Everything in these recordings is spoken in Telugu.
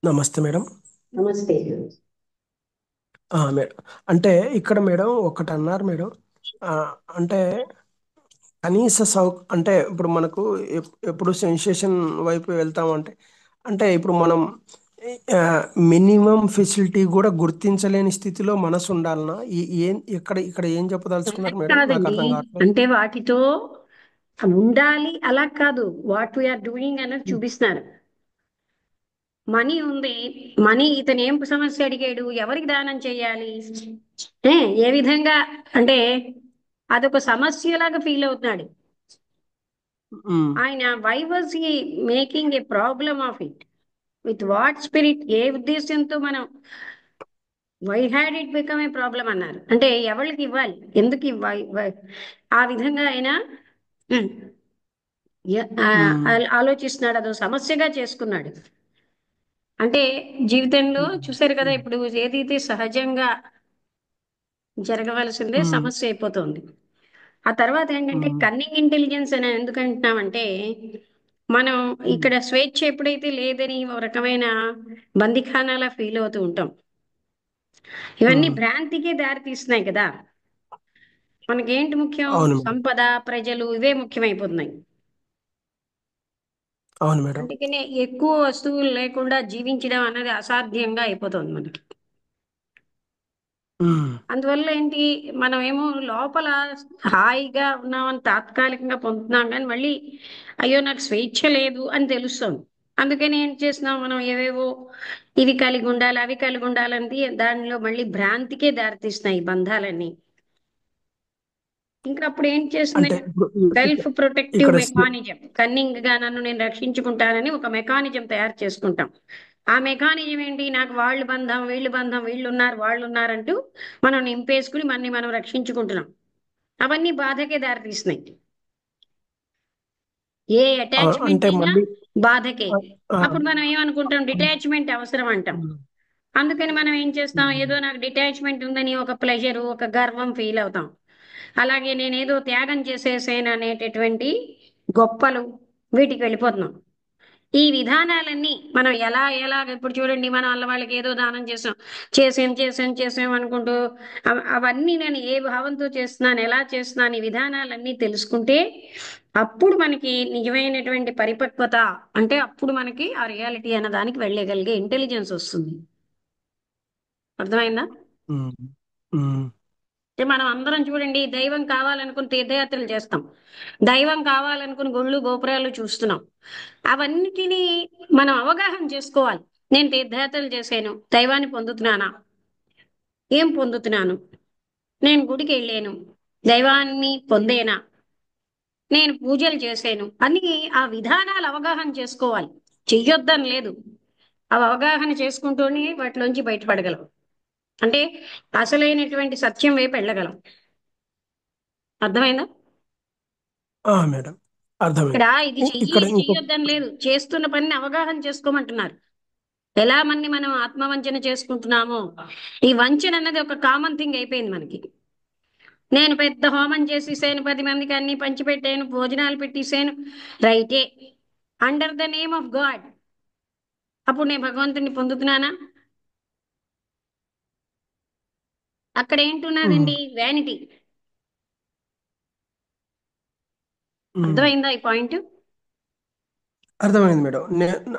నమస్తే మేడం. నమస్తే. మేడం అంటే ఇక్కడ మేడం ఒకటి అన్నారు మేడం. ఆ, అంటే కనీస అంటే ఇప్పుడు మనకు ఎప్పుడు సెన్సేషన్ వైపు వెళ్తామంటే అంటే ఇప్పుడు మనం మినిమం ఫెసిలిటీ కూడా గుర్తించలేని స్థితిలో మనసు ఉండాలనా ఏం ఇక్కడ ఇక్కడ ఏం అలా చెప్పదలుచుకున్నారు మేడం, నాకు కాదండి. అర్థం కావట్లేదు. అంటే వాటితో ఉండాలి అలా కాదు. వాట్ వీఆర్ డూయింగ్ అన్నది ఉమ్, చూపిస్తున్నారు. మనీ ఉంది. మనీ ఇతను ఏం సమస్య అడిగాడు, ఎవరికి దానం చేయాలి, ఏ ఏ విధంగా, అంటే అదొక సమస్యలాగా ఫీల్ అవుతున్నాడు ఉమ్, ఆయన. Why was he making a problem of it? With what spirit, ఏ ఉద్దేశంతో మనం why had it become a problem అన్నారు. అంటే ఎవరికి ఇవ్వాలి, ఎందుకు ఆ విధంగా ఆయన ఉమ్, ఉమ్, ఆలోచిస్తున్నాడు, అదో సమస్యగా చేసుకున్నాడు. అంటే జీవితంలో చూశారు కదా, ఉమ్, ఇప్పుడు ఏదైతే సహజంగా జరగవలసిందే ఉమ్, సమస్య అయిపోతుంది. ఆ తర్వాత ఏంటంటే ఉమ్, కన్నింగ్ ఇంటెలిజెన్స్ అని ఎందుకు అంటున్నామంటే, మనం ఉమ్, ఇక్కడ స్వేచ్ఛ ఎప్పుడైతే లేదని ఒక రకమైన బందిఖానాలా ఫీల్ అవుతూ ఉంటాం. ఇవన్నీ ఉమ్. భ్రాంతికే దారి తీస్తున్నాయి కదా. మనకేంటి ముఖ్యం? అవును మేడం. సంపద, ప్రజలు, ఇవే ముఖ్యమైపోతున్నాయి. అవును మేడం. అందుకనే ఎక్కువ వస్తువులు లేకుండా జీవించడం అన్నది అసాధ్యంగా అయిపోతుంది మనకి. ఉమ్, అందువల్ల ఏంటి, మనం ఏమో లోపల హాయిగా ఉన్నామని తాత్కాలికంగా పొందుతున్నాం, కానీ మళ్ళీ అయ్యో నాకు స్వేచ్ఛ లేదు అని తెలుస్తుంది. అందుకని ఏం చేస్తున్నాం మనం, ఏవేవో ఇవి కలిగి ఉండాలి, అవి కలిగి ఉండాలని దానిలో మళ్ళీ భ్రాంతికే దారితీస్తున్నాయి ఈ బంధాలన్నీ. ఇంకా అప్పుడు ఏం చేస్తుంది, అంటే ఇప్పుడు సెల్ఫ్ ప్రొటెక్టివ్ ఇక్కడ మెకానిజం, కన్నింగ్ గా నన్ను నేను రక్షించుకుంటానని ఒక మెకానిజం తయారు చేసుకుంటాం. ఆ మెకానిజం ఏంటి, నాకు వాళ్ళు బంధం, వీళ్ళు బంధం, వీళ్ళు ఉన్నారు, వాళ్ళు ఉన్నారంటూ మనం నింపేసుకుని మనని మనం రక్షించుకుంటున్నాం. అవన్నీ బాధకే దారితీస్తున్నాయి. ఏ అటాచ్మెంట్ అంటే అయినా మళ్ళీ బాధకే. ఆ, ఆ, అప్పుడు మనం ఏమనుకుంటాం, డిటాచ్మెంట్ అవసరం అంటాం. ఉమ్, అందుకని మనం ఏం చేస్తాం, ఉమ్, ఏదో నాకు డిటాచ్మెంట్ ఉందని ఒక ప్లెజరు, ఒక గర్వం ఫీల్ అవుతాం. అలాగే నేనేదో త్యాగం చేసేసాను అనేటటువంటి గొప్పలు, వీటికి వెళ్ళిపోతున్నాం. ఈ విధానాలన్నీ మనం ఎలా ఎలా ఇప్పుడు చూడండి, మనం వాళ్ళ వాళ్ళకి ఏదో దానం చేసాం అనుకుంటూ అవన్నీ నేను ఏ భావంతో చేస్తున్నాను, ఎలా చేస్తున్నాను, ఈ విధానాలన్నీ తెలుసుకుంటే అప్పుడు మనకి నిజమైనటువంటి పరిపక్వత, అంటే అప్పుడు మనకి ఆ రియాలిటీ అన్న దానికి వెళ్ళగలిగే ఇంటెలిజెన్స్ వస్తుంది. అర్థమైందా? ఉమ్, ఉమ్, అంటే మనం అందరం చూడండి, దైవం కావాలనుకుని తీర్థయాత్రలు చేస్తాం, దైవం కావాలనుకుని గుళ్ళు గోపురాలు చూస్తున్నాం. అవన్నిటినీ మనం అవగాహన చేసుకోవాలి. నేను తీర్థయాత్రలు చేశాను, దైవాన్ని పొందుతున్నానా, ఏం పొందుతున్నాను, నేను గుడికి వెళ్ళాను, దైవాన్ని పొందేనా, నేను పూజలు చేశాను అని ఆ విధానాలు అవగాహన చేసుకోవాలి. చెయ్యొద్దని లేదు, అవి అవగాహన చేసుకుంటూనే వాటిలోంచి బయటపడగలం. అంటే అసలైనటువంటి సత్యం వైపు వెళ్ళగలం. అర్థమైందా? మేడం, ఇక్కడ అర్థమైంది. ఇది చెయ్యి ఇక్కడ ఇంకొక చెయ్యొద్దని లేదు, చేస్తున్న పనిని అవగాహన చేసుకోమంటున్నారు. ఎలా మనం ఆత్మవంచన చేసుకుంటున్నామో, ఈ వంచన అన్నది ఒక కామన్ థింగ్ అయిపోయింది మనకి. నేను పెద్ద హోమం చేసేసాను, 10 మందికి అన్ని పంచిపెట్టాను, భోజనాలు పెట్టేసాను, రైటే, under the name of God. అప్పుడు నేను భగవంతుని పొందుతున్నానా? అక్కడ ఉమ్, ఏంటున్నదండి, వ్యానిటీ. ఉమ్, అర్థమైందా ఈ పాయింట్? అర్థమైంది మేడం.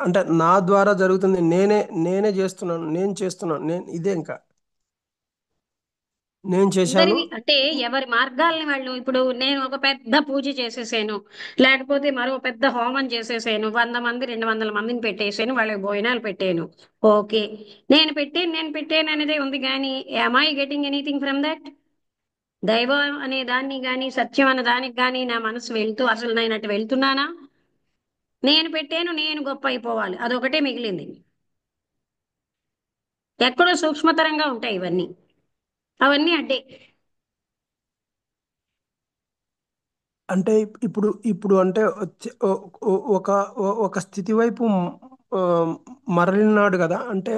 అంటే నా ద్వారా జరుగుతుంది, నేనే నేనే చేస్తున్నాను, నేను చేస్తున్నాను, నేను ఇదే ఇంకా నేను చేశాను. అందరివి అంటే ఎవరి మార్గాల్ని వాళ్ళు, ఇప్పుడు నేను ఒక పెద్ద పూజ చేసేసాను, లేకపోతే మరో పెద్ద హోమం చేసేసాను, 100 మంది 200 మందిని పెట్టేసాను, వాళ్ళకి భోజనాలు పెట్టాను. ఓకే, నేను పెట్టాను అనేదే ఉంది, కానీ am I getting anything from that? దైవం అనే దాన్ని కానీ, సత్యం అనే దానికి కానీ నా మనసు వెళ్తూ అసలు నేను అటు వెళ్తున్నానా? నేను పెట్టాను, నేను గొప్ప అయిపోవాలి, అదొకటే మిగిలింది. ఎక్కడో సూక్ష్మతరంగా ఉంటాయి ఇవన్నీ, అవన్నీ అడ్డే. అంటే ఇప్పుడు ఇప్పుడు అంటే ఒక ఒక స్థితి వైపు ఆ, మరలినాడు కదా. అంటే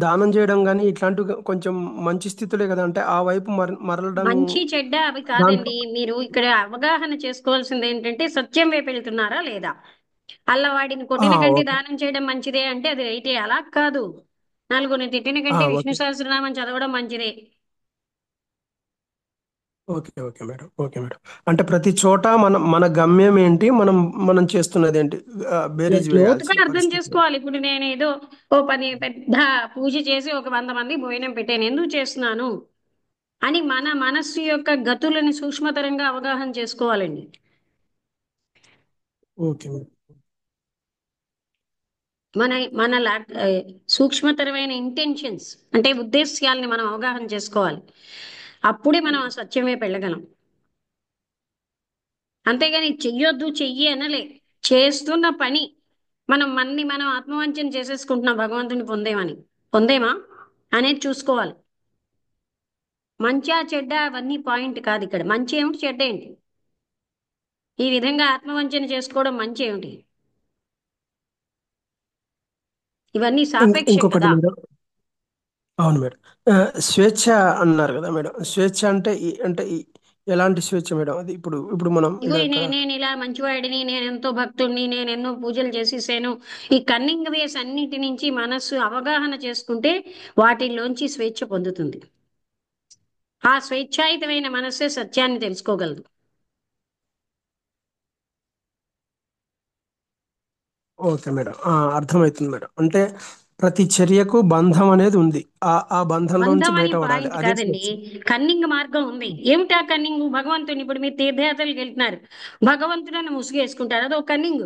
దానం చేయడం కానీ ఇట్లాంటివి కొంచెం మంచి స్థితులే కదా. అంటే ఆ వైపు మరలడం మంచి చెడ్డ అవి దాంట్లో కాదండి. మీరు ఇక్కడ అవగాహన చేసుకోవాల్సింది ఏంటంటే, సత్యం వైపు వెళ్తున్నారా లేదా? అల్లవాడిని కొట్టిన కంటే ఓకే. దానం చేయడం మంచిదే అంటే అది రైటే. అలా కాదు, నలుగురిని తిట్టిన కంటే విష్ణు ఓకే. సహస్రనామం చదవడం మంచిదే. Okay. Okay madam. Okay madam. అంటే ప్రతి చోట మనం మన గమ్యం ఏంటి? మనం మనం చేస్తున్నది ఏంటి? బేరీజ్ లోతుగా వేయాల్సిన అర్థం పరిస్థితి. చేసుకోవాలి. ఇప్పుడు నేను ఏదో ఓ పని పెద్ద పూజ చేసి ఒక 100 మంది భోజనం పెట్టాను, ఎందుకు చేస్తున్నాను అని మన మనస్సు యొక్క గతులని సూక్ష్మతరంగా అవగాహన చేసుకోవాలండి. Okay madam. మన మన సూక్ష్మతరమైన ఇంటెన్షన్స్ అంటే ఉద్దేశ్యాలని మనం అవగాహన చేసుకోవాలి. అప్పుడే మనం ఆ సత్యం వైపు వెళ్ళగలం. అంతేగాని చెయ్యొద్దు చెయ్యి అనలే. చేస్తున్న పని మనం ఆత్మవంచన చేసేసుకుంటున్నాం భగవంతుని పొందేమని. పొందేమా అనేది చూసుకోవాలి. మంచా చెడ్డ అవన్నీ పాయింట్ కాదు ఇక్కడ. మంచి ఏమిటి, చెడ్డ ఏంటి? ఈ విధంగా ఆత్మవంచన చేసుకోవడం మంచి ఏమిటి? ఇవన్నీ సాపేక్షం ఇంకొకటి కదా. మేడం. అవును మేడం. ఆ, స్వేచ్ఛ అన్నారు కదా మేడం. స్వేచ్ఛ అంటే ఎలాంటి స్వేచ్ఛ మేడం? అది ఇప్పుడు ఇప్పుడు మనం ఇగో ఇలా ఇక్కడ. నేను ఇలా మంచివాడిని, నేను ఎంతో భక్తుడిని, నేను ఎన్నో పూజలు చేసేసాను, ఈ కన్నింగ్ వేస్ అన్నిటి నుంచి మనస్సు అవగాహన చేసుకుంటే వాటిల్లోంచి స్వేచ్ఛ పొందుతుంది. ఆ స్వేచ్ఛాయుతమైన మనస్సే సత్యాన్ని తెలుసుకోగలదు. Okay madam. అర్థమవుతుంది మేడం. అంటే ప్రతి చర్యకు బంధం అనేది ఉంది. ఆ బంధంలోంచి బంధం అని బయటపడాలి. పాయింట్ అదే కాదండి, స్వేచ్ఛ. కన్నింగ్ మార్గం ఉంది. ఏమిటా కన్నింగ్? భగవంతుని ఇప్పుడు మీరు తీర్థయాత్రలకు వెళ్తున్నారు, భగవంతుడని ముసుగేసుకుంటారు, అదో కన్నింగ్.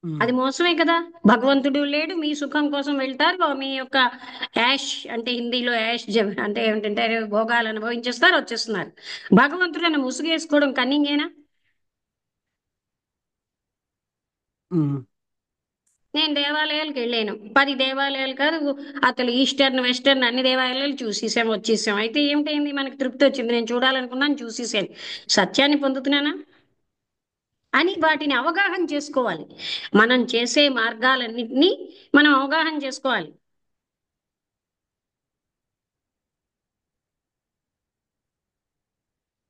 ఉమ్. అది మోసమే కదా. భగవంతుడు లేడు, మీ సుఖం కోసం వెళ్తారు, మీ యొక్క యాష్ అంటే హిందీలో యాష్ అంటే ఏమిటంటే భోగాలు అనుభవించేస్తారు, వచ్చేస్తున్నారు. భగవంతుడని ముసుగేసుకోవడం కన్నింగేనా? ఉమ్. నేను దేవాలయాలకు వెళ్ళాను, 10 దేవాలయాలు కాదు, అసలు ఈస్టర్న్ వెస్టర్న్ అన్ని దేవాలయాలు చూసేసాం వచ్చేసాం. అయితే ఏమిటైంది? మనకి తృప్తి వచ్చింది, నేను చూడాలనుకున్నాను చూసేసాను. సత్యాన్ని పొందుతున్నానా అని వాటిని అవగాహన చేసుకోవాలి. మనం చేసే మార్గాలన్నింటినీ మనం అవగాహన చేసుకోవాలి.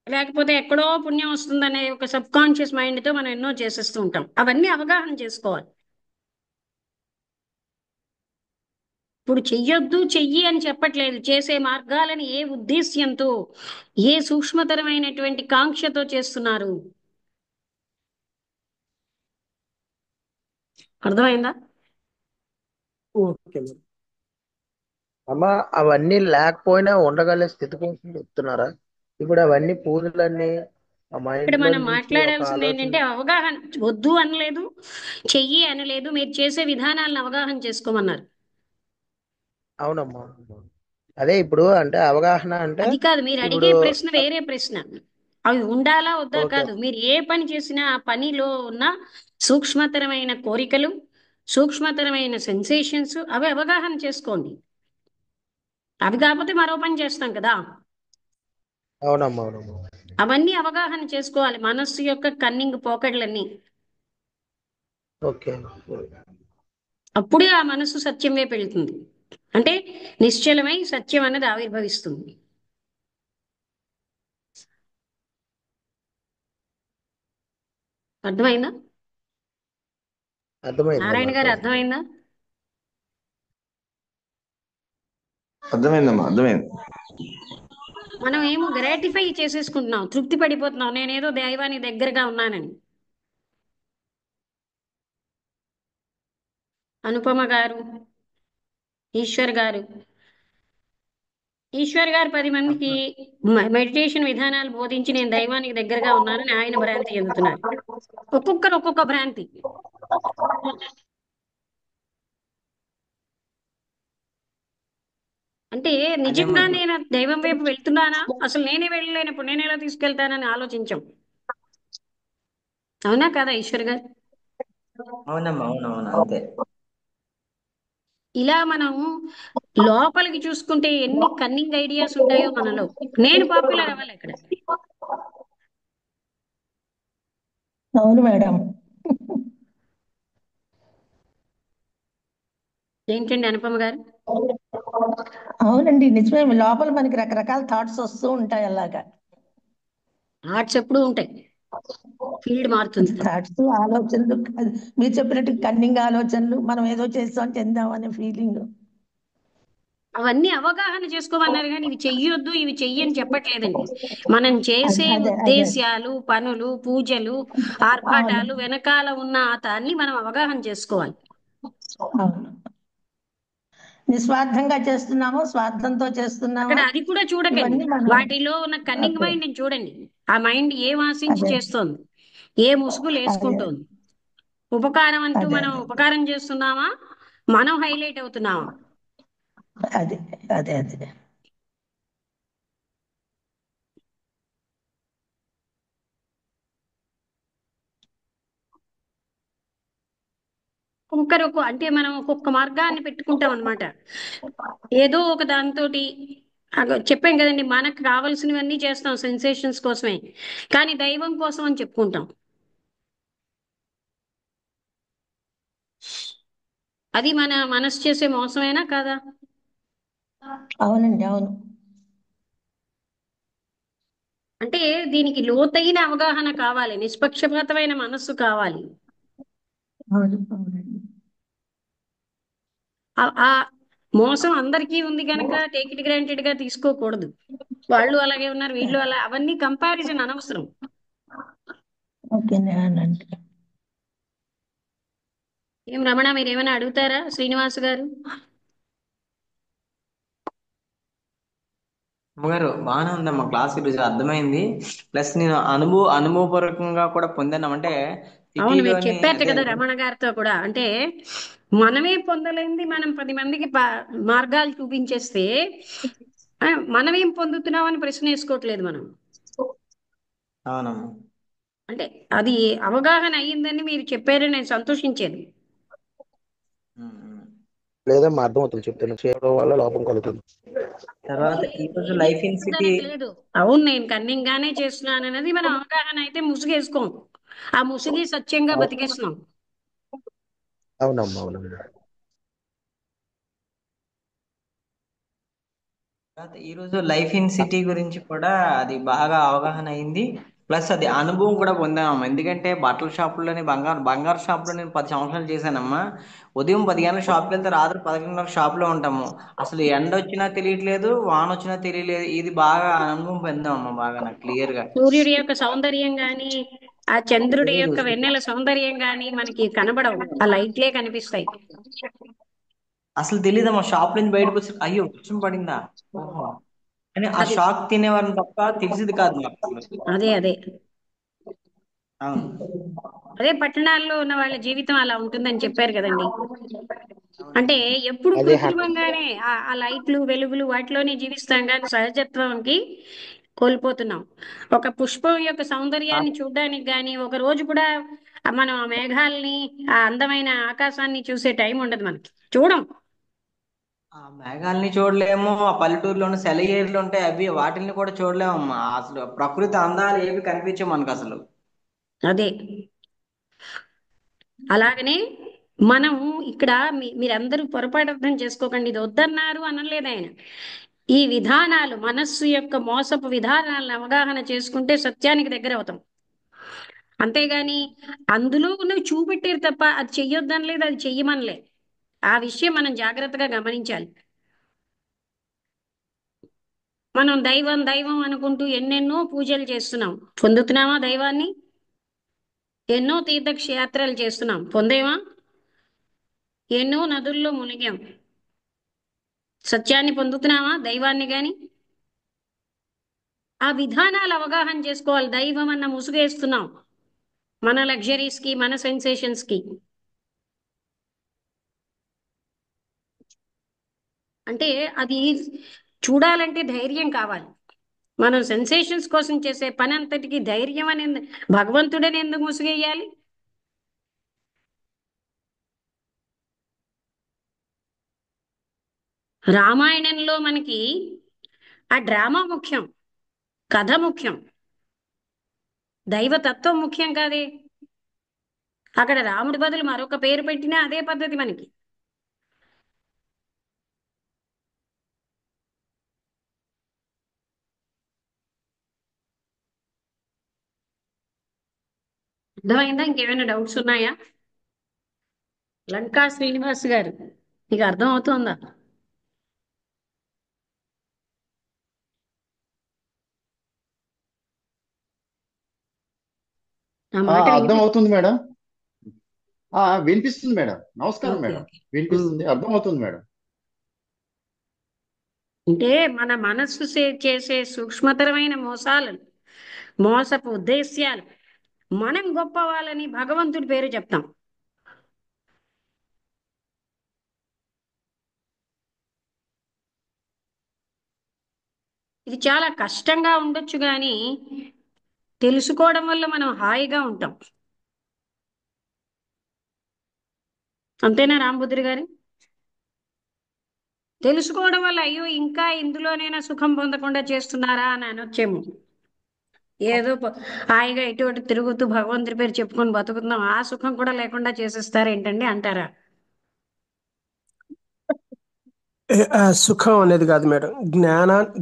లేకపోతే ఎక్కడో పుణ్యం వస్తుందనే ఒక సబ్ కాన్షియస్ మైండ్తో మనం ఎన్నో చేసేస్తూ ఉంటాం. అవన్నీ అవగాహన చేసుకోవాలి. ఇప్పుడు చెయ్యొద్దు చెయ్యి అని చెప్పట్లేదు, చేసే మార్గాలని ఏ ఉద్దేశ్యంతో, ఏ సూక్ష్మతరమైనటువంటి కాంక్షతో చేస్తున్నారు, అర్థమైందా? Okay madam. అమ్మ, అవన్నీ లేకపోయినా ఉండగలే స్థితి కోసం చెప్తున్నారా? ఇప్పుడు అవన్నీ పూజలన్నీ ఆ ఇక్కడ మైండ్ లో మనం నుంచి ఒక మాట్లాడాల్సింది ఆలోచన. ఏంటంటే అవగాహన. వద్దు అనలేదు, చెయ్యి అనలేదు, మీరు చేసే విధానాలను అవగాహన చేసుకోమన్నారు. అవునమ్మా. అదే ఇప్పుడు అంటే అవగాహన అంటే అది కాదు, మీరు ఇప్పుడు అడిగే ప్రశ్న వేరే ప్రశ్న. అవి ఉండాలా వద్దా ఓకే. కాదు, మీరు ఏ పని చేసినా ఆ పనిలో ఉన్న సూక్ష్మతరమైన కోరికలు, సూక్ష్మతరమైన సెన్సేషన్స్ అవి అవగాహన చేసుకోండి. అవి కాకపోతే మరో పని చేస్తాం కదా. అవునమ్మా, అవునమ్మా. అవన్నీ అవగాహన చేసుకోవాలి, మనస్సు యొక్క కన్నింగ్ పోకడలన్నీ. ఓకే. అప్పుడే ఆ మనస్సు సత్యం వైపు వెళ్తుంది. అంటే నిశ్చలమై సత్యం అన్నది ఆవిర్భవిస్తుంది. అర్థమైందా? అర్థమైందమ్మా, నారాయణ గారు అర్థమైంది. అర్థమైందా? అర్థమైందమ్మా, అర్థమైంది. మనం ఏమో గ్రాటిఫై చేసేసుకుంటున్నాం, తృప్తి పడిపోతున్నాం, నేనేదో దైవానికి దగ్గరగా ఉన్నానని. అనుపమ గారు, ఈశ్వర్ గారు, ఈశ్వర్ గారు 10 మందికి అర్థం. మెడిటేషన్ విధానాలు బోధించి నేను దైవానికి దగ్గరగా ఉన్నానని ఆయన భ్రాంతి చెందుతున్నారు. ఒక్కొక్కరు ఒక్కొక్క భ్రాంతి. అంటే అంటే నిజంగా నేను దైవం వైపు వెళ్తున్నానా, అసలు నేనే వెళ్ళలేనప్పుడు నేను ఎలా తీసుకెళ్తానని ఆలోచించం. అవునా కదా ఈశ్వర్ గారు? అవునమ్మా, అవునవును, అంతే. ఇలా మనం లోపలికి చూసుకుంటే ఎన్ని కన్నింగ్ ఐడియాస్ ఉంటాయో మనలో. నేను పాపులర్ అవ్వాలి ఇక్కడ. అవును మేడం. ఏంటండి అనుపమ గారు? అవునండి, నిజమే. లోపల మనకి రకరకాల థాట్స్ వస్తూ ఉంటాయి అలాగా. ఆర్ట్స్ ఎప్పుడూ ఉంటాయి. ఫీల్డ్ మారుతుంది. థాట్స్ ఆలోచనలు మీరు చెప్పినట్టు కన్నింగ్ ఆలోచనలు మనం ఏదో చేస్తాం చెందాం అనే ఫీలింగ్. అవన్నీ అవగాహన చేసుకోమన్నారు కానీ ఇవి చెయ్యొద్దు ఇవి చెయ్యని చెప్పట్లేదండి. మనం అదే చేసే అదే అదే ఉద్దేశ్యాలు, పనులు, పూజలు, అవును ఆర్భాటాలు వెనకాల ఉన్న దాన్ని మనం అవగాహన చేసుకోవాలి. అవును. నిస్వార్థంగా చేస్తున్నాము, స్వార్థంతో అక్కడ చేస్తున్నామా, అది కూడా చూడకండి. ఇవన్నీ మనం వాటిలో ఉన్న కన్నింగ్ ఓకే. మైండ్ చూడండి. ఆ మైండ్ ఏం ఆశించి అదే చేస్తోంది, ఏ ముసుగులు అదే వేసుకుంటోంది. ఉపకారం అంటూ అదే మనం ఉపకారం చేస్తున్నామా, మనం హైలైట్ అవుతున్నామా? అదే అదే అదే ఒక్కొక్కరు అంటే మనం ఒక్కొక్క మార్గాన్ని పెట్టుకుంటాం అనమాట. ఏదో ఒక దాంతోటి చెప్పాం కదండి, మనకు కావలసినవన్నీ చేస్తాం సెన్సేషన్స్ కోసమే, కానీ దైవం కోసం అని చెప్పుకుంటాం. అది మన మనసు చేసే మోసమేనా కాదా? అవునండి అవును అంటే దీనికి లోతైన అవగాహన కావాలి, నిష్పక్షపాతమైన మనస్సు కావాలి. అవును అవునండి. ఆ మోసం అందరికీ ఉంది కనుక టేక్ ఇట్ గ్రాంటెడ్ గా తీసుకోకూడదు. వాళ్ళు అలాగే ఉన్నారు, వీళ్ళు అలా, అవన్నీ కంపారిజన్ అనవసరం. ఓకేనే అనండి. ఏం రమణ, మీరు ఏమైనా అడుగుతారా శ్రీనివాస్ గారు? అమ్మగారు బాగానే ఉందమ్మా, క్లాస్ ఈరోజు అర్థమైంది. ప్లస్ నేను అనుభవపూర్వకంగా కూడా పొందాను. అంటే అవును, మీరు సిటీలోని చెప్పారు అదే కదా రమణ గారితో కూడా. అంటే మనమే పొందలేంది మనం 10 మందికి మార్గాలు చూపించేస్తే మనమేం పొందుతున్నామని ప్రశ్న వేసుకోవట్లేదు మనం. అవునమ్మా. అంటే అది అవగాహన అయ్యిందని మీరు చెప్పారని నేను సంతోషించాను. ఉమ్, ఉమ్. లేదమ్మా, అర్థమవుతుంది చెప్తున్నా, చేయడం వల్ల లోపం కలుగుతుంది. తర్వాత ఈరోజు దేన్ని లైఫ్ ఇన్ సిటీ. పొందడానికి లేదు. అవును, నేను కన్నింగానే చేస్తున్నాను అనేది మనం అవగాహన అయితే ముసుగేసుకోం, ఆ ముసుగి సత్యంగా బతికేస్తున్నాం. అవునమ్మా అవునమ్మా. తర్వాత ఈరోజు లైఫ్ ఇన్ సిటీ గురించి కూడా అది బాగా అవగాహన అయింది. ప్లస్ అది అనుభవం కూడా పొందామమ్మా. ఎందుకంటే బట్టల షాపుల్లోని బంగారు షాపులో నేను 10 సంవత్సరాలు చేశానమ్మా. ఉదయం 10 గంటల షాప్కి వెళ్తే రాత్రి 11 షాప్లో ఉంటాము. అసలు ఎండ వచ్చినా తెలియట్లేదు, వాన వచ్చినా తెలియలేదు. ఇది బాగా అనుభవం పొందామమ్మా, బాగా నాకు క్లియర్గా. సూర్యుడి యొక్క సౌందర్యం గాని, ఆ చంద్రుడి తెలీదు. యొక్క వెన్నెల సౌందర్యం గాని మనకి కనబడవు, ఆ లైట్లే కనిపిస్తాయి. అసలు తెలీదమ్మా, షాప్ నుంచి బయటకు వచ్చి అయ్యో వర్షం పడిందా, ఓహో అని ఆ అది షాక్ తినేవారిని తప్ప తెలిసింది కాదు నాకు అసలు. అదే అదే అవును. అదే పట్టణాల్లో ఉన్న వాళ్ళ జీవితం అలా ఉంటుందని చెప్పారు కదండి. అంటే అవునమ్మా. ఎప్పుడు అదే కృత్రిమంగానే ఆ లైట్లు వెలుగులు వాటిలోనే జీవిస్తాం కానీ సహజత్వంకి కోల్పోతున్నాం. ఒక పుష్పం యొక్క సౌందర్యాన్ని చూడడానికి కానీ ఒక రోజు కూడా మనం ఆ మేఘాలని, ఆ అందమైన ఆకాశాన్ని చూసే టైం ఉండదు మనకి, చూడం. ఆ మేఘాలని చూడలేము, ఆ పల్లెటూరులో ఉన్న సెలయేర్లు ఉంటాయి, అవి వాటిని కూడా చూడలేమమ్మా. అసలు ప్రకృతి అందాలు ఏవి కనిపించవు మనకు అసలు. అదే అలాగనే మనం ఇక్కడ మీరందరూ పొరపాటు అర్థం చేసుకోకండి, ఇది వద్దన్నారు అనలేదు ఆయన. ఈ విధానాలు, మనస్సు యొక్క మోసపు విధానాలను అవగాహన చేసుకుంటే సత్యానికి దగ్గర అవుతాం. అంతేగాని అందులో ఉన్నవి చూపెట్టారు తప్ప అది చెయ్యొద్దని లేదు, అది చెయ్యమనలే. ఆ విషయం మనం జాగ్రత్తగా గమనించాలి. మనం దైవం దైవం అనుకుంటూ ఎన్నెన్నో పూజలు చేస్తున్నాం, పొందుతున్నామా దైవాన్ని? ఎన్నో తీర్థక్షేత్రాలు చేస్తున్నాం, పొందేమా? ఎన్నో నదుల్లో మునిగాం, సత్యాన్ని పొందుతున్నామా దైవాన్ని గాని? ఆ విధానాలు అవగాహన చేసుకోవాలి. దైవం అన్న ముసుగేస్తున్నాం మన లగ్జరీస్ కి, మన సెన్సేషన్స్ కి. అంటే అది చూడాలంటే ధైర్యం కావాలి. మనం సెన్సేషన్స్ కోసం చేసే పని అంతటికి ధైర్యం అని భగవంతుడని ఎందుకు ముసుగేయాలి? రామాయణంలో మనకి ఆ డ్రామా ముఖ్యం, కథ ముఖ్యం, దైవతత్వం ముఖ్యం కాదే. అక్కడ రాముడి బదులు మరొక పేరు పెట్టినా అదే పద్ధతి మనకి. అర్థమైందా? ఇంకేమైనా డౌట్స్ ఉన్నాయా? లంకా శ్రీనివాస్ గారు, మీకు అర్థం అవుతుందా? నా మాట అర్థం వినిపి అవుతుంది మేడం. వినిపిస్తుంది మేడం. నమస్కారం ఓకే మేడం. ఓకే. వినిపిస్తుంది, అర్థం అవుతుంది మేడం. అంటే మన మనస్సు చేసే సూక్ష్మతరమైన మోసాలు, మోసపు ఉద్దేశ్యాలు, మనం గొప్ప వాళ్ళని భగవంతుడి పేరు చెప్తాం. ఇది చాలా కష్టంగా ఉండొచ్చు కానీ తెలుసుకోవడం వల్ల మనం హాయిగా ఉంటాం. అంతేనా రాంబుద్రి గారు? తెలుసుకోవడం వల్ల అయ్యో ఇంకా ఇందులోనైనా సుఖం పొందకుండా చేస్తున్నారా అని అనొచ్చేమో. ఏదో హాయిగా ఇటు అటు తిరుగుతూ భగవంతుడి పేరు చెప్పుకొని బతుకుతున్నాం, ఆ సుఖం కూడా లేకుండా చేసేస్తారేంటండి అంటారా? సుఖం అనేది కాదు మేడం.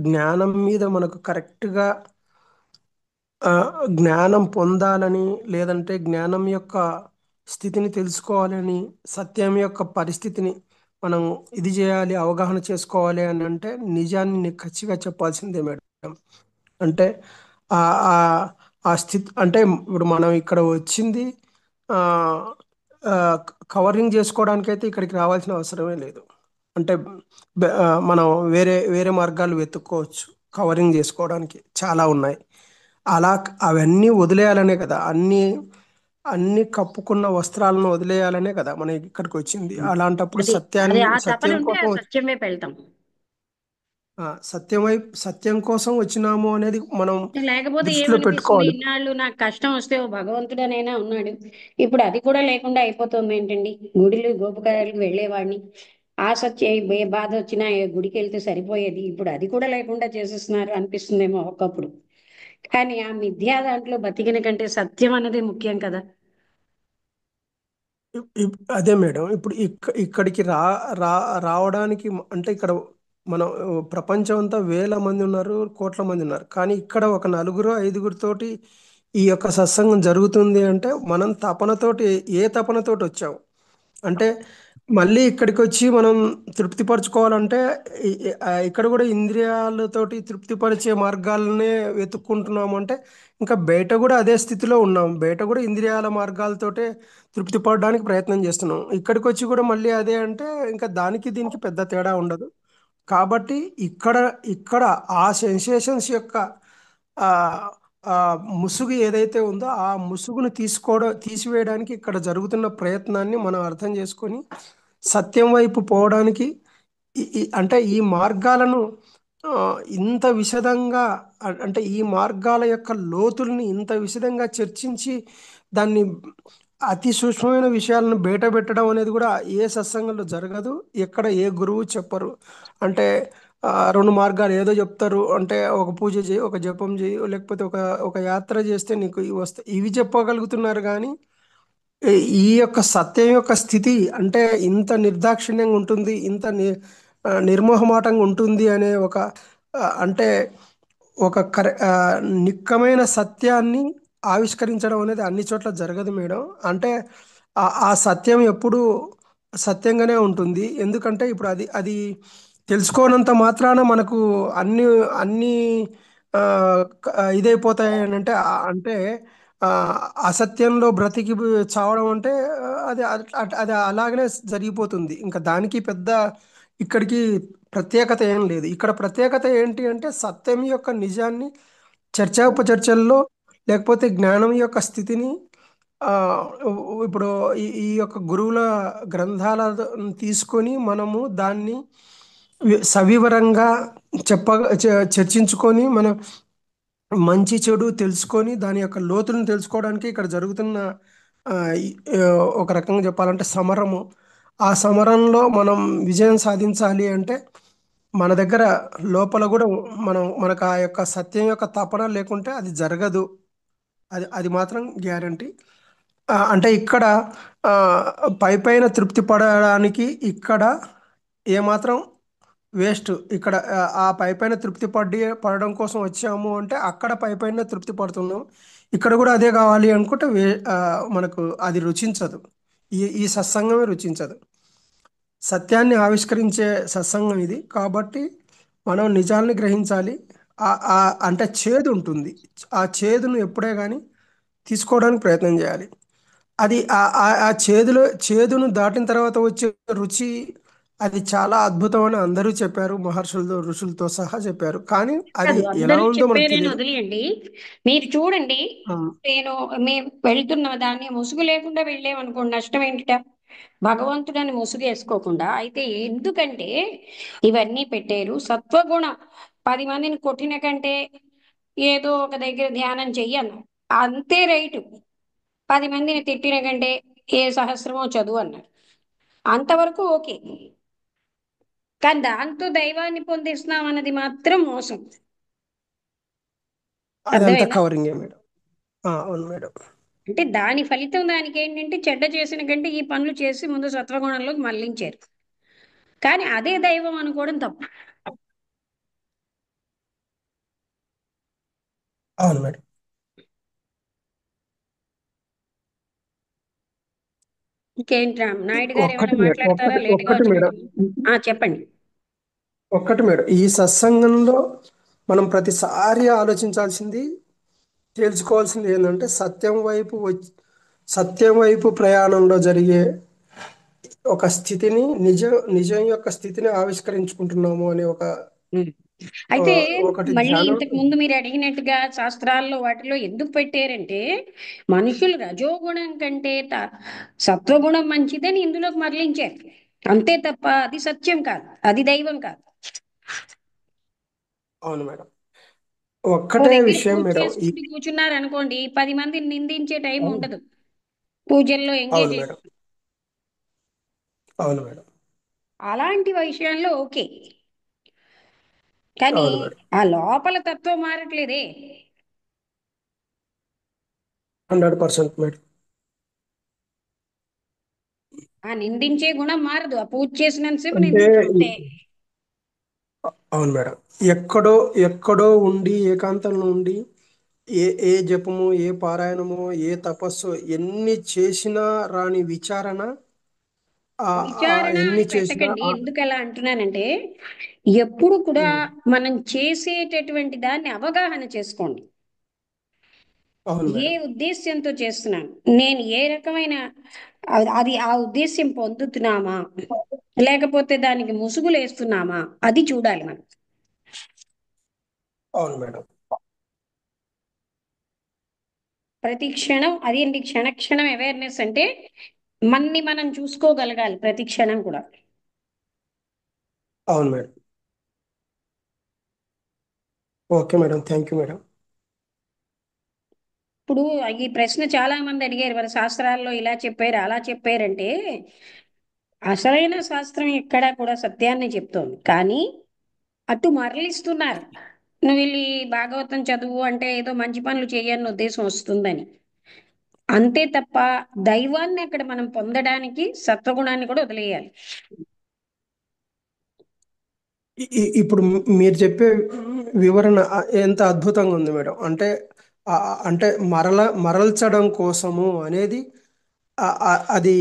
జ్ఞానం మీద మనకు కరెక్ట్గా జ్ఞానం పొందాలని, లేదంటే జ్ఞానం యొక్క స్థితిని తెలుసుకోవాలని, సత్యం యొక్క పరిస్థితిని మనం ఇది చేయాలి, అవగాహన చేసుకోవాలి అని అంటే నిజాన్ని నిక్కచ్చిగా చెప్పాల్సిందే మేడం. అంటే ఆ ఆ ఆ స్థితి అంటే ఇప్పుడు మనం ఇక్కడ వచ్చింది ఆ ఆ, కవరింగ్ చేసుకోవడానికైతే ఇక్కడికి రావాల్సిన అవసరమే లేదు. అంటే మనం వేరే వేరే మార్గాలు వెతుక్కోవచ్చు. కవరింగ్ చేసుకోవడానికి చాలా ఉన్నాయి. అలా అవన్నీ వదిలేయాలనే కదా, అన్ని కప్పుకున్న వస్త్రాలను వదిలేయాలనే కదా మనం ఇక్కడికి వచ్చింది. అలాంటప్పుడు అది అది సత్యాన్ని ఆ తపన సత్యం ఉంటే ఆ కోసం సత్యం వైపు వెళ్తాం. సత్యం కోసం వచ్చినాము అనేది మనం లేకపోతే దృష్టిలో ఏమనిపిస్తుంది, పెట్టుకోవాలి. ఇన్నాళ్ళు నాకు కష్టం వస్తే ఓ భగవంతుడనైనా ఉన్నాడు, ఇప్పుడు అది కూడా లేకుండా అయిపోతుంది ఏంటండి? గుడిలు గోపుకాలకు వెళ్ళేవాడిని, ఆ సత్య ఏ బాధ వచ్చినా ఏ గుడికి వెళ్తే సరిపోయేది, ఇప్పుడు అది కూడా లేకుండా చేసేస్తున్నారు అనిపిస్తుందేమో ఒకప్పుడు. కానీ ఆ మిథ్యా దాంట్లో బతికిన కంటే సత్యం అనేది ముఖ్యం కదా. అదే మేడం. ఇప్పుడు ఇక్కడికి రా రావడానికి అంటే ఇక్కడ మనం ప్రపంచం అంతా వేల మంది ఉన్నారు, కోట్ల మంది ఉన్నారు. కానీ ఇక్కడ ఒక నలుగురు ఐదుగురితోటి ఈ యొక్క సత్సంగం జరుగుతుంది అంటే మనం తపనతోటి, ఏ తపనతోటి వచ్చాం అంటే మళ్ళీ ఇక్కడికి వచ్చి మనం తృప్తిపరచుకోవాలంటే ఇక్కడ కూడా ఇంద్రియాలతోటి తృప్తిపరిచే మార్గాలనే వెతుక్కుంటున్నాము. అంటే ఇంకా బయట కూడా అదే స్థితిలో ఉన్నాం. బయట కూడా ఇంద్రియాల మార్గాలతోటే తృప్తి పడడానికి ప్రయత్నం చేస్తున్నాం. ఇక్కడికి వచ్చి కూడా మళ్ళీ అదే అంటే ఇంకా దానికి దీనికి పెద్ద తేడా ఉండదు. కాబట్టి ఇక్కడ ఇక్కడ ఆ సెన్సేషన్స్ యొక్క ఆ ఆ ముసుగు ఏదైతే ఉందో ఆ ముసుగును తీసివేయడానికి ఇక్కడ జరుగుతున్న ప్రయత్నాన్ని మనం అర్థం చేసుకొని సత్యం వైపు పోవడానికి అంటే ఈ మార్గాలను ఆ, ఇంత విశదంగా అంటే ఈ మార్గాల యొక్క లోతుల్ని ఇంత విశదంగా చర్చించి దాన్ని అతి సూక్ష్మమైన విషయాలను బయట పెట్టడం అనేది కూడా ఏ సత్సంగంలో జరగదు. ఎక్కడ ఏ గురువు చెప్పరు. అంటే రెండు మార్గాలు ఏదో చెప్తారు. అంటే ఒక పూజ చేయి, ఒక జపం చేయి, లేకపోతే ఒక ఒక యాత్ర చేస్తే నీకు ఇవి వస్తాయి, ఇవి చెప్పగలుగుతున్నారు. కానీ ఈ యొక్క సత్యం యొక్క స్థితి అంటే ఇంత నిర్దాక్షిణ్యంగా ఉంటుంది, ఇంత నిర్మోహమాటంగా ఉంటుంది అనే ఒక అంటే ఒక నిక్కమైన సత్యాన్ని ఆవిష్కరించడం అనేది అన్ని చోట్ల జరగదు మేడం. అంటే ఆ సత్యం ఎప్పుడు సత్యంగానే ఉంటుంది. ఎందుకంటే ఇప్పుడు అది తెలుసుకోనంత మాత్రాన మనకు అన్ని అన్ని ఆ, ఇదైపోతాయి అని అంటే ఆ, అసత్యంలో బ్రతికి చావడం అంటే అది అలాగనే జరిగిపోతుంది. ఇంకా దానికి పెద్ద ఇక్కడికి ప్రత్యేకత ఏం లేదు. ఇక్కడ ప్రత్యేకత ఏంటి అంటే సత్యం యొక్క నిజాన్ని చర్చోపచర్చల్లో, లేకపోతే జ్ఞానం యొక్క స్థితిని ఆ, ఇప్పుడు ఈ యొక్క గురువుల గ్రంథాలను తీసుకొని మనము దాన్ని సవివరంగా చర్చించుకొని మనం మంచి చెడు తెలుసుకొని దాని యొక్క లోతులను తెలుసుకోవడానికి ఇక్కడ జరుగుతున్న ఆ, ఈ- ఆ, ఒక రకంగా చెప్పాలంటే సమరము. ఆ సమరంలో మనం విజయం సాధించాలి అంటే మన దగ్గర లోపల కూడా మనకు ఆ యొక్క సత్యం యొక్క తపన లేకుంటే అది జరగదు. అది అది మాత్రం గ్యారంటీ. అంటే ఇక్కడ ఆ, పైపైన తృప్తి పడడానికి ఇక్కడ ఏమాత్రం వేస్ట్. ఇక్కడ ఆ పైపైన తృప్తి పడడం కోసం వచ్చాము అంటే అక్కడ పైపైన తృప్తి పడుతున్నాం. ఇక్కడ కూడా అదే కావాలి అనుకుంటే మనకు అది రుచించదు. ఈ సత్సంగమే రుచించదు. సత్యాన్ని ఆవిష్కరించే సత్సంగం ఇది. కాబట్టి మనం నిజాల్ని గ్రహించాలి. అంటే చేదు ఉంటుంది. ఆ చేదును ఎప్పుడే కానీ తీసుకోవడానికి ప్రయత్నం చేయాలి. అది ఆ చేదును దాటిన తర్వాత వచ్చే రుచి అది చాలా అద్భుతం అని అందరూ చెప్పారు. మహర్షులతో ఋషులతో సహా చెప్పారు. కానీ అది కాదు, ఎలా అందరూ ఉందో మనకు చెప్పారని తెలియదు. వదిలేయండి. మీరు చూడండి, ఆ, నేను మేము వెళ్తున్న దాన్ని ముసుగు లేకుండా వెళ్ళామనుకోండి, నష్టం ఏంటిట? భగవంతుడని ముసుగు వేసుకోకుండా అయితే ఎందుకంటే ఇవన్నీ పెట్టారు. సత్వగుణం 10 మందిని కొట్టిన కంటే ఏదో ఒక దగ్గర ధ్యానం చెయ్యను, అంతే రైటు. 10 మందిని తిట్టిన కంటే ఏ సహస్రమో చదువు అన్నారు, అంతవరకు ఓకే. కానీ దాంతో దైవాన్ని పొందిస్తున్నాం అన్నది మాత్రం మోసం. అదంతా అర్థమైందా? కవరింగే మేడం. అవును మేడం. అంటే దాని ఫలితం దానికి ఏంటంటే చెడ్డ చేసిన కంటే ఈ పనులు చేసి ముందు సత్వగుణంలోకి మళ్లించారు. కానీ అదే దైవం అనుకోవడం తప్పు. అవును మేడం. ఇంకేంటి నాయుడు గారు ఏమైనా ఒక్కటి మేడం, మాట్లాడతారా? ఒక్కటి లేటుగా ఒక్కటి మేడం, వచ్చినట్టు చెప్పండి. ఒక్కటి మేడం. ఈ సత్సంగంలో మనం ప్రతిసారి ఆలోచించాల్సింది, తేల్చుకోవాల్సింది ఏంటంటే సత్యం వైపు ప్రయాణంలో జరిగే ఒక స్థితిని, నిజం యొక్క స్థితిని ఆవిష్కరించుకుంటున్నాము అనే ఉమ్. ఆ, అయితే ఒకటి మళ్ళీ ధ్యానం. ఇంతకు ముందు మీరు అడిగినట్టుగా శాస్త్రాల్లో వాటిలో ఎందుకు పెట్టారంటే మనుషులు రజోగుణం కంటే సత్వగుణం మంచిదని ఇందులోకి మరలించారు. అంతే తప్ప అది సత్యం కాదు, అది దైవం కాదు. అవును మేడం. ఓ ఒక్కటే దగ్గర విషయం పూజ మేడం. చేసుకుంటూ కూర్చున్నారు అనుకోండి, 10 మందిని నిందించే టైం అవును ఉండదు. పూజల్లో అవును ఎంగేజ్. మేడం. అవును మేడం. అలాంటి విషయాల్లో ఓకే. కానీ అవును మేడం. ఆ లోపల తత్వం మారట్లేదే. 100% మేడం. ఆ నిందించే గుణం మారదు, ఆ పూజ చేసినంతసేపు అంటే నిందించడం అంతే. అవును మేడం. ఎక్కడో ఎక్కడో ఉండి, ఏకాంతంలో ఉండి, ఏ జపము, ఏ పారాయణము, ఏ తపస్సు ఎన్ని చేసినా రాని విచారణ, విచారణ ఎన్ని అని చేసినా పెట్టకండి. ఎందుకు అలా అంటున్నానంటే ఎప్పుడు కూడా ఉమ్, మనం చేసేటటువంటి దాన్ని అవగాహన చేసుకోండి. అవును ఏ మేడం. ఉద్దేశ్యంతో చేస్తున్నాను, నేను ఏ రకమైన అది ఆ ఉద్దేశ్యం పొందుతున్నామా, లేకపోతే దానికి ముసుగులు వేస్తున్నామా, అది చూడాలి మనం. అవును మేడం. ప్రతి క్షణం అదేంటి క్షణ క్షణం అవేర్నెస్ అంటే మన్ని మనం చూసుకోగలగాలి ప్రతి క్షణం కూడా. అవును madam. Okay madam. Thank you madam. ఇప్పుడు ఈ ప్రశ్న చాలా మంది అడిగారు, మరి శాస్త్రాల్లో ఇలా చెప్పారు అలా చెప్పారంటే అసలైన శాస్త్రం ఎక్కడా కూడా సత్యాన్ని చెప్తోంది, కానీ అటు మరలిస్తున్నారు. నువ్వు వెళ్ళి భాగవతం చదువు అంటే ఏదో మంచి పనులు చేయని ఉద్దేశం వస్తుందని, అంతే తప్ప దైవాన్ని అక్కడ మనం పొందడానికి సత్వగుణాన్ని కూడా వదిలేయాలి. ఇప్పుడు మీరు చెప్పే వివరణ ఎంత అద్భుతంగా ఉంది మేడం. అంటే మరల్చడం కోసము అనేది అది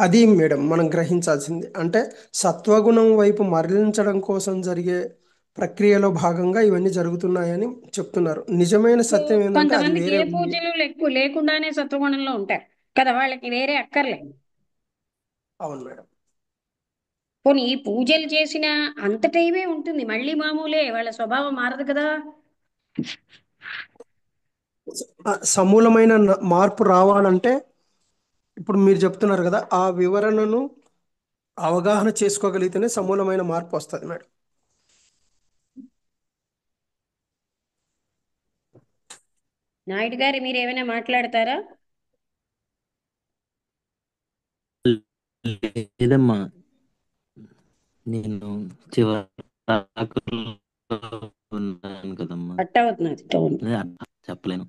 అది మేడం మనం గ్రహించాల్సింది. అంటే సత్వగుణం వైపు మరలించడం కోసం జరిగే ప్రక్రియలో భాగంగా ఇవన్నీ జరుగుతున్నాయని చెప్తున్నారు. నిజమైన సత్యం ఏంటంటే అది కొంతమందికి వేరే ఏ ఉంది. పూజలు లేకుండానే సత్వగుణంలో ఉంటారు కదా, వాళ్ళకి వేరే అక్కర్లే. అవును మేడం. పోనీ ఈ పూజలు చేసిన అంత టైమే ఉంటుంది, మళ్ళీ మామూలే, వాళ్ళ స్వభావం మారదు కదా. సమూలమైన మార్పు రావాలంటే ఇప్పుడు మీరు చెప్తున్నారు కదా, ఆ వివరణను అవగాహన చేసుకోగలిగితేనే సమూలమైన మార్పు వస్తుంది మేడం. నాయుడు గారు మీరు ఏమైనా మాట్లాడతారా? లేదమ్మా, నేను చివరి ఉన్నాను కదమ్మా. కట్ అవుతున్నది టోన్. అదే అర్థం చెప్పలేను.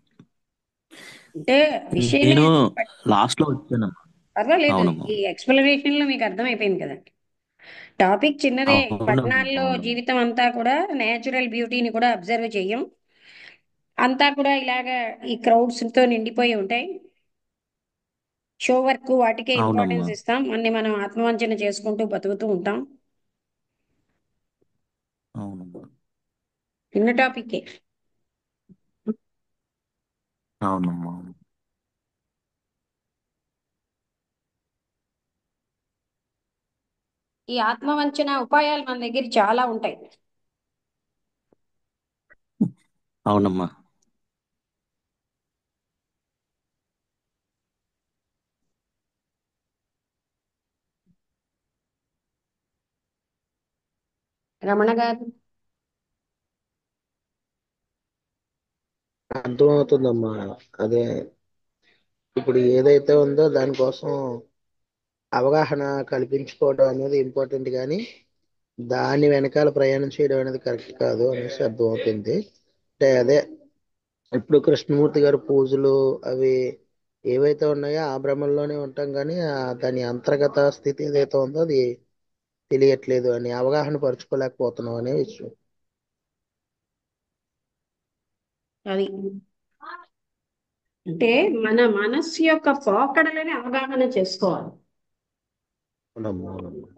అంటే విషయం నేను ఏంటి? లాస్ట్ లో వచ్చానమ్మా. పర్వాలేదు, అవునమ్మా. ఈ ఎక్స్ప్లెనేషన్ లో మీకు అర్థమైపోయింది కదా. టాపిక్ చిన్నదే. అవునమ్మా. పట్టణాల్లో అవునమ్మా. జీవితం అంతా కూడా నేచురల్ బ్యూటీని కూడా అబ్జర్వ్ చెయ్యం. అంతా కూడా ఇలాగా ఈ క్రౌడ్స్ తో నిండిపోయి ఉంటాయి. షో వర్క్ వాటికే అవునమ్మా. ఇంపార్టెన్స్ ఇస్తాం, అన్ని మనం ఆత్మవంచన చేసుకుంటూ బతుకుతూ ఉంటాం. అవునమ్మా. చిన్న టాపికే. అవునమ్మా. ఈ ఆత్మవంచన ఉపాయాలు మన దగ్గర చాలా ఉంటాయి. అవునమ్మా. రమణ గారు. అర్థమవుతుందమ్మా. అదే ఇప్పుడు ఏదైతే ఉందో దానికోసం అవగాహన కల్పించుకోవడం అనేది ఇంపార్టెంట్, కానీ దాని వెనకాల ప్రయాణం చేయడం అనేది కరెక్ట్ కాదు అనేసి అర్థమవుతుంది. అంటే అదే ఇప్పుడు కృష్ణమూర్తి గారి పూజలు అవి ఏవైతే ఉన్నాయో ఆ భ్రమంలోనే ఉంటాం, కానీ దాని అంతర్గత స్థితి ఏదైతే ఉందో అది తెలియట్లేదు అని అవగాహన పరుచుకోలేకపోతున్నాం అనే విషయం. అది అంటే మన మనస్సు యొక్క పోకడలని అవగాహన చేసుకోవాలి. అవునమ్మా, అవునమ్మా.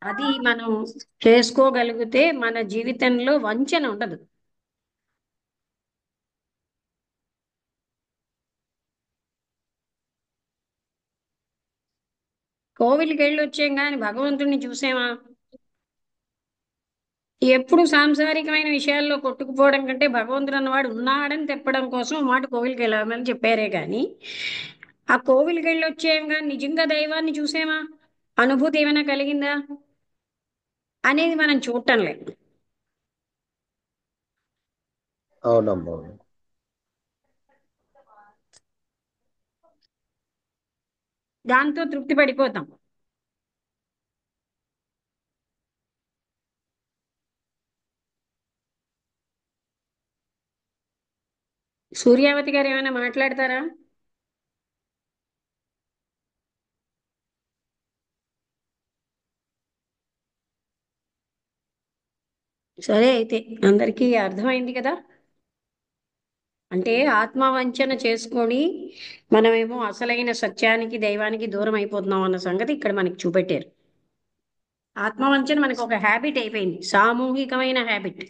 అది మనం చేసుకోగలిగితే మన జీవితంలో వంచన ఉండదు. కోవిలికి వెళ్ళి వచ్చాం కానీ భగవంతుడిని చూసామా? ఎప్పుడు సాంసారికమైన విషయాల్లో కొట్టుకుపోవడం కంటే భగవంతుడు అన్నవాడు ఉన్నాడని తెప్పడం కోసం ఓ మాట కోవిలికి వెళ్ళామని చెప్పారే కానీ ఆ కోవిలికి వెళ్ళి వచ్చాం కానీ నిజంగా దైవాన్ని చూసామా, అనుభూతి ఏమైనా కలిగిందా అనేది మనం చూడటం లేదు. అవునమ్మా. దాంతో తృప్తి పడిపోతాం. సూర్యావతి గారు ఏమైనా మాట్లాడతారా? సరే, అయితే అందరికీ అర్థమైంది కదా. అంటే ఆత్మవంచన చేసుకొని మనమేమో అసలైన సత్యానికి దైవానికి దూరం అయిపోతున్నాం అన్న సంగతి ఇక్కడ మనకి చూపెట్టారు. ఆత్మవంచన మనకు ఒక హ్యాబిట్ అయిపోయింది, సామూహికమైన హ్యాబిట్.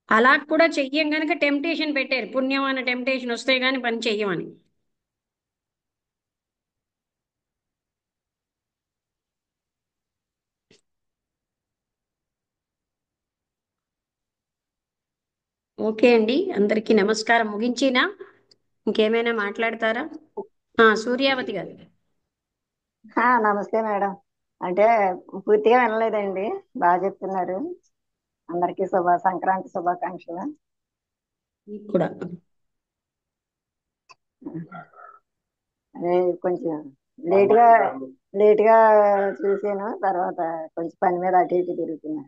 అలా కూడా చెయ్యం గనక టెంప్టేషన్ పెట్టారు, పుణ్యం అన్న టెంప్టేషన్ వస్తే గాని పని చెయ్యమని. ఓకే అండి, అందరికీ నమస్కారం. ముగించినా ఇంకేమైనా మాట్లాడతారా? సూర్యావతి గారు. నమస్తే మేడం. అంటే పూర్తిగా వినలేదండి, బాగా చెప్తున్నారు. అందరికీ సంక్రాంతి శుభాకాంక్షలు. మీకు కూడా. అదే కొంచెం లేట్గా లేట్గా చూసాను, తర్వాత కొంచెం పని మీద అటు ఇటు తిరుగుతున్నా.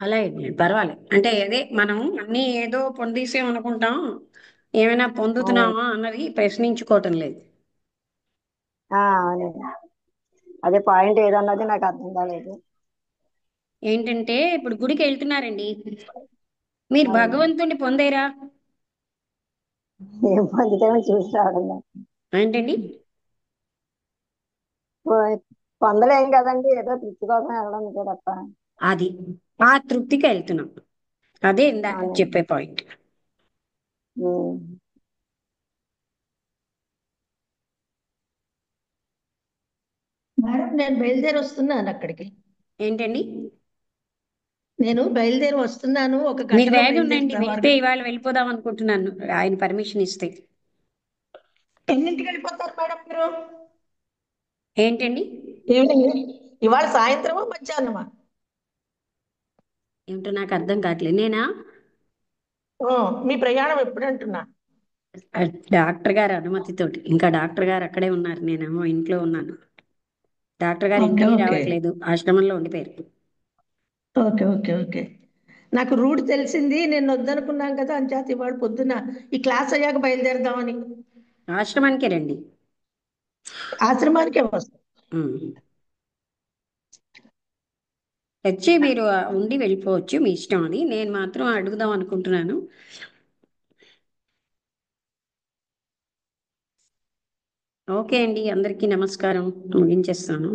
అలా పర్వాలేదు. అంటే అదే మనం అన్నీ ఏదో పొందేసాం అనుకుంటాం, ఏమైనా పొందుతున్నామా అన్నది ప్రశ్నించుకోవటం లేదు. అవునండి, అదే పాయింట్ ఏదన్నది నాకు అర్థం కాలేదు. ఏంటంటే ఇప్పుడు గుడికి వెళ్తున్నారండి, మీరు అవును, భగవంతుడిని పొందేరా? ఏం పొందుతామో చూసి రావడం కాదు. ఏంటండి? పొందలేం కదండి, ఏదో తృప్తి కోసం వెళ్ళడం అంతే తప్ప. అది ఆ తృప్తికి వెళ్తున్నాం, అదే ఇందాక అవునండి. చెప్పే పాయింట్. ఉమ్. మేడం, నేను బయలుదేరి వస్తున్నాను అక్కడికి. ఏంటండి? నేను బయలుదేరి వస్తున్నాను, ఒక మీరు గంటలో వేగం ఉండండి, బయలుదేరుతా. వెళ్తే ఇవాళ వెళ్ళిపోదాం అనుకుంటున్నాను, ఆయన పర్మిషన్ ఇస్తే. ఎన్నింటికి వెళ్ళిపోతారు మేడం మీరు? ఏంటండి? ఈవినింగ్, ఇవాళ సాయంత్రమా మధ్యాహ్నమా? ఏమిటో నాకు అర్థం కావట్లేదు. నేనా ఓ, మీ ప్రయాణం ఎప్పుడు అంటున్నా? డాక్టర్ గారి అనుమతితోటి. ఇంకా డాక్టర్ గారు అక్కడే ఉన్నారు, నేనేమో ఇంట్లో ఉన్నాను. డాక్టర్ గారు ఓకే, ఇంటికి ఓకే, రావట్లేదు, ఆశ్రమంలో ఉండిపోయారు. Okay, okay, okay. నాకు రూట్ తెలిసింది, నేను వద్దనుకున్నాం కదా అంచేత ఇవాళ పొద్దున ఈ క్లాస్ అయ్యాక బయలుదేరదామని. ఆశ్రమానికే రండి. ఆశ్రమానికే వస్తాం. ఉమ్. వచ్చి మీరు ఉండి వెళ్ళిపోవచ్చు, మీ ఇష్టం. అని నేను మాత్రం అడుగుదాం అనుకుంటున్నాను. ఓకే అండి, అందరికీ నమస్కారం, ముగించేస్తాను.